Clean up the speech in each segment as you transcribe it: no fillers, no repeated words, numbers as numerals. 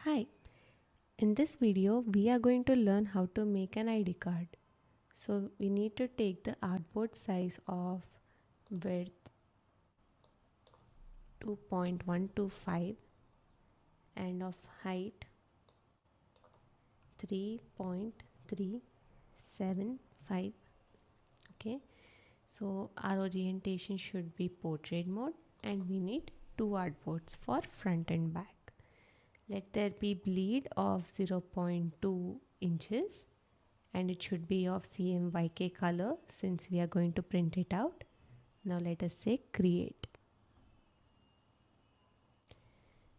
Hi, in this video we are going to learn how to make an ID card. So we need to take the artboard size of width 2.125 and of height 3.375. Okay, so our orientation should be portrait mode and we need two artboards for front and back. Let there be bleed of 0.2 inches and it should be of CMYK color since we are going to print it out. Now let us say create.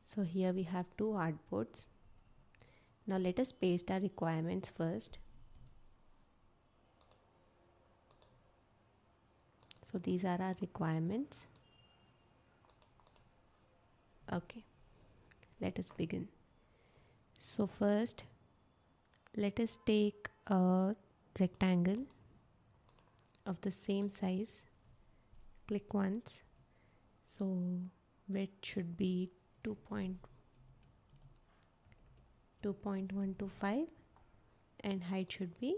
So here we have two artboards. Now let us paste our requirements first. So these are our requirements. Okay, let us begin. So first let us take a rectangle of the same size. Click once. So width should be 2.125 and height should be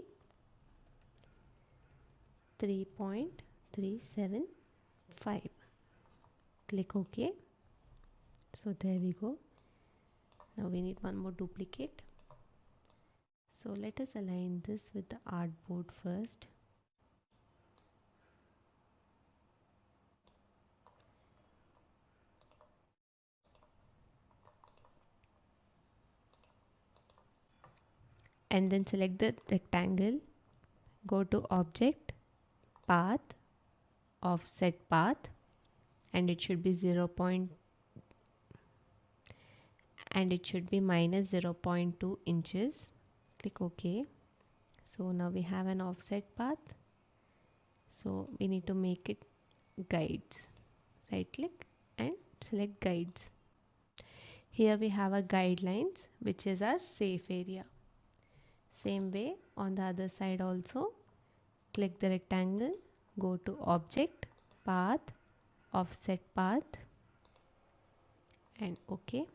3.375. Click OK. So there we go. Now we need one more duplicate. So let us align this with the artboard first. And then select the rectangle, go to object, path, offset path, and it should be minus 0.2 inches. Click OK. So now we have an offset path. So we need to make it guides. Right click and select guides. Here we have a guidelines, which is our safe area. Same way on the other side also. Click the rectangle, go to object, path, offset path, and OK.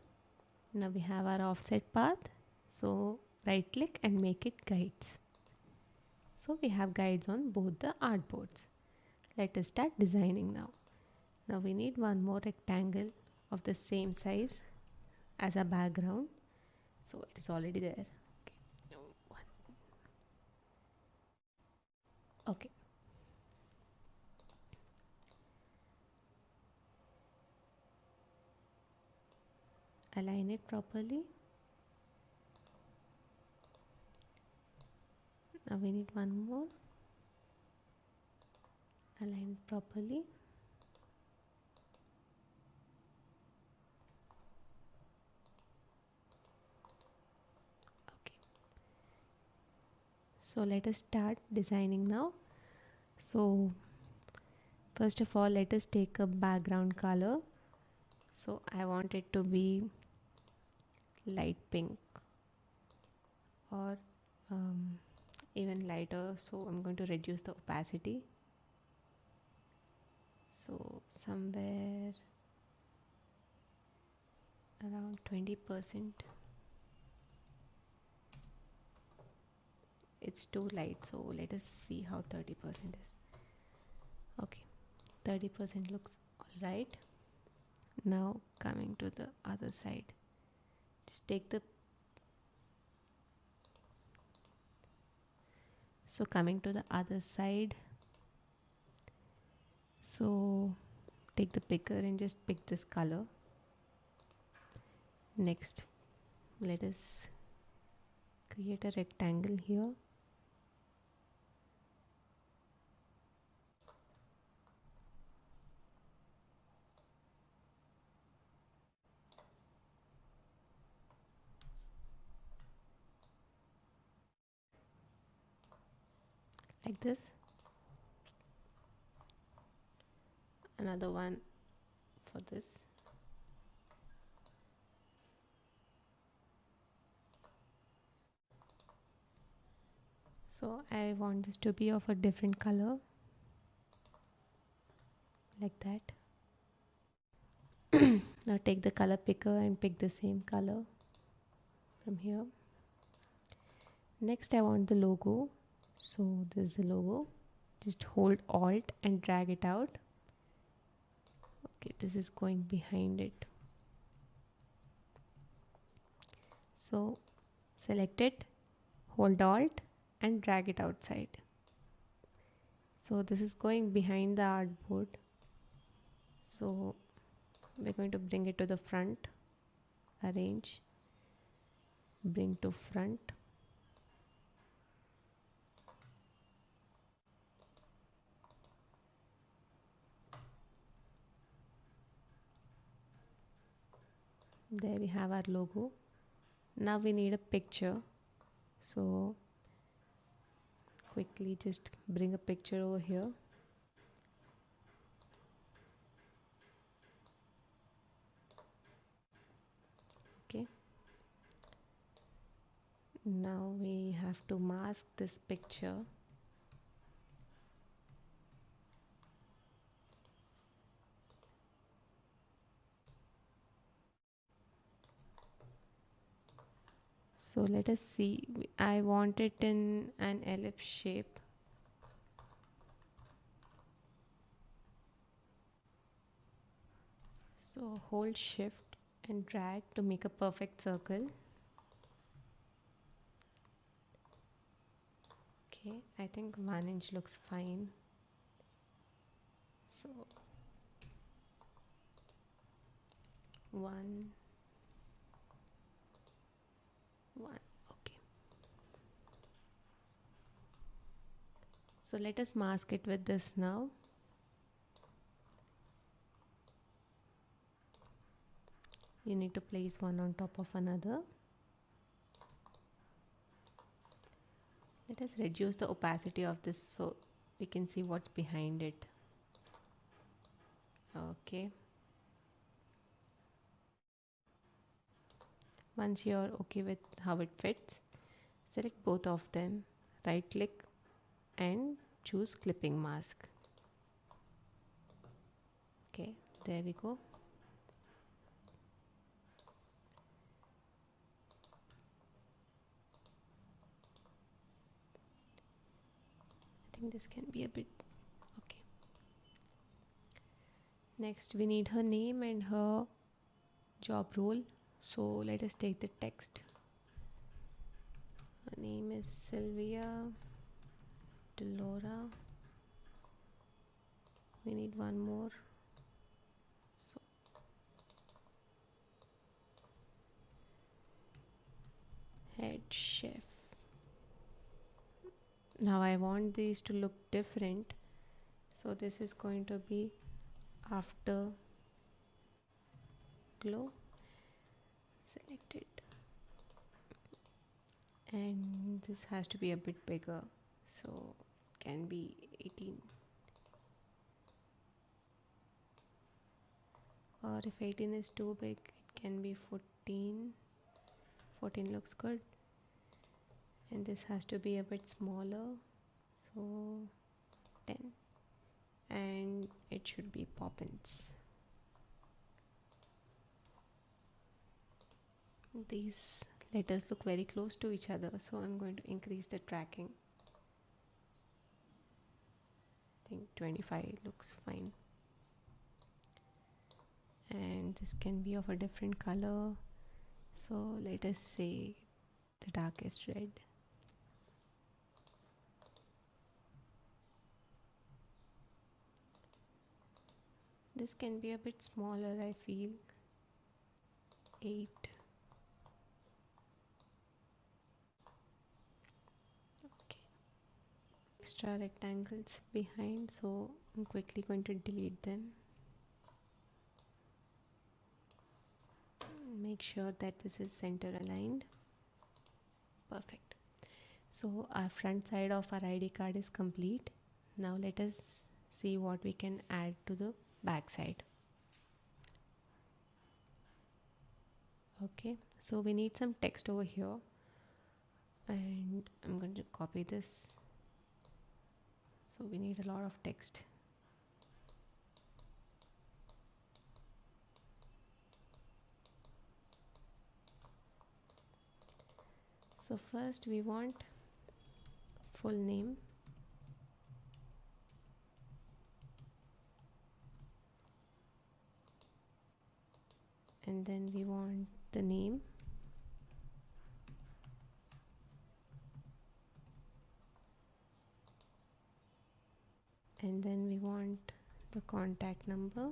Now we have our offset path. So right click and make it guides. So we have guides on both the artboards. Let us start designing now. Now we need one more rectangle of the same size as a background. So it is already there. Okay. Align it properly. Now we need one more. Align it properly. Okay. So let us start designing now. So first of all, let us take a background color. So I want it to be light pink or even lighter. So I'm going to reduce the opacity. So somewhere around 20%. It's too light, so let us see how 30% is. Okay, 30% looks all right. Now coming to the other side, just take the coming to the other side, so take the picker and just pick this color. Next, let us create a rectangle here. Like this. Another one for this. So I want this to be of a different color, like that. Now take the color picker and pick the same color. from here. Next I want the logo, so this is the logo. Just hold Alt and drag it out. Okay, this is going behind it. So select it, hold Alt and drag it outside. So this is going behind the artboard. So we're going to bring it to the front, arrange, bring to front. There we have our logo. Now we need a picture, so quickly just bring a picture over here. Okay, now we have to mask this picture. So let us see, I want it in an ellipse shape. So hold shift and drag to make a perfect circle. Okay, I think 1 inch looks fine. So 1, okay. So let us mask it with this now. You need to place one on top of another. Let us reduce the opacity of this so we can see what's behind it. Okay. Once you're okay with how it fits, select both of them, right click and choose clipping mask. Okay, there we go. I think this can be a bit okay. Next we need her name and her job role. So let us take the text. Her name is Sylvia Delora. We need one more. So head chef. Now I want these to look different, so this is going to be after glow. Select it, and this has to be a bit bigger, so can be 18, or if 18 is too big it can be 14. 14 looks good, and this has to be a bit smaller, so 10, and it should be Poppins. These letters look very close to each other, so I'm going to increase the tracking. I think 25 looks fine, and this can be of a different color, so let us say the darkest red. This can be a bit smaller, I feel. 8. Okay. Extra rectangles behind, so I'm quickly going to delete them. Make sure that this is center aligned. Perfect. So our front side of our ID card is complete. Now let us see what we can add to the back side. Okay, so we need some text over here, and I'm going to copy this. So we need a lot of text. So first we want full name, and then we want the name, and then we want the contact number,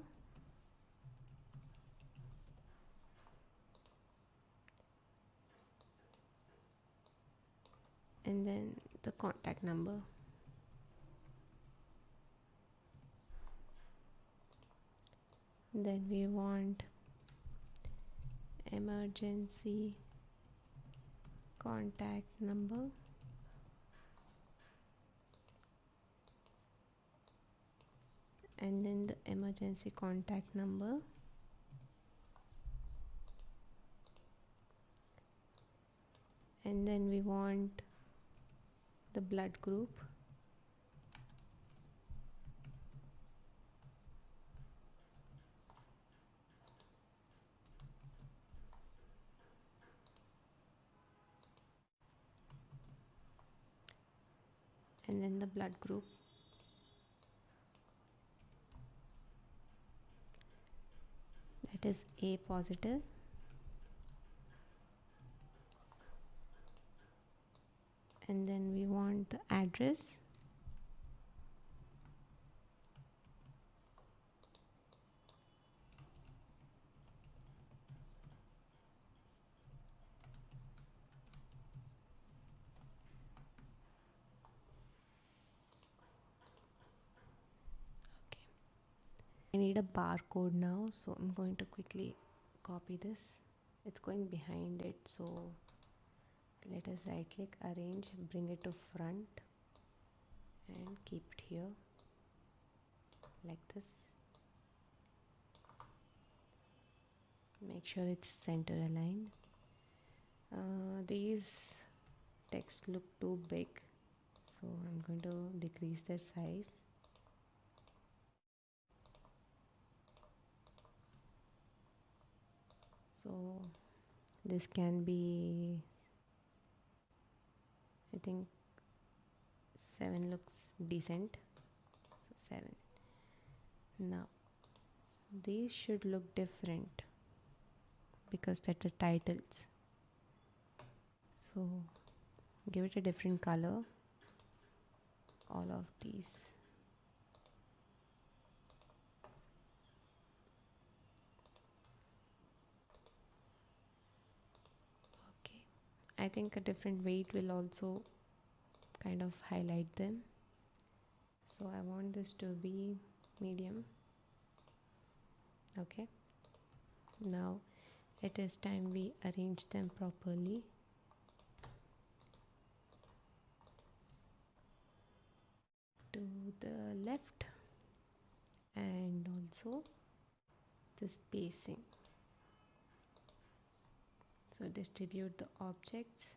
and then the contact number. Then we want emergency contact number, and then the emergency contact number, and then we want the blood group, and then the blood group, that is A positive, and then we want the address, okay. I need a barcode now, so I'm going to quickly copy this. It's going behind it, so let us right click, arrange, bring it to front, and keep it here like this. Make sure it's center aligned. These text look too big, so I'm going to decrease their size. So this can be, I think 7 looks decent, so 7. Now these should look different because they're the titles, so give it a different color, all of these. Okay, I think a different weight will also kind of highlight them, so I want this to be medium. Okay, now it is time we arrange them properly. To the left, and also the spacing. So distribute the objects.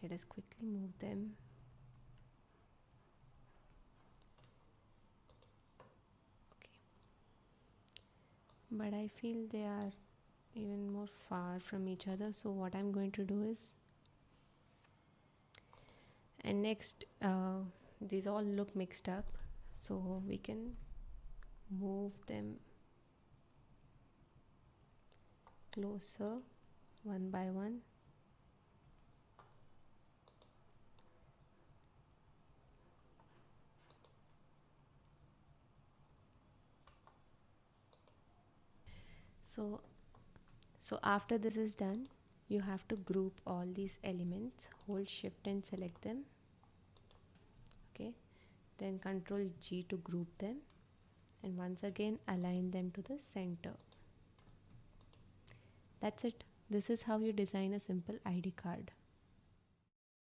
Let us quickly move them. Okay, but I feel they are even more far from each other, so what I'm going to do is, and next these all look mixed up, so we can move them closer one by one. So after this is done, you have to group all these elements. Hold shift and select them. Okay, then control G to group them, and once again align them to the center. That's it. This is how you design a simple ID card.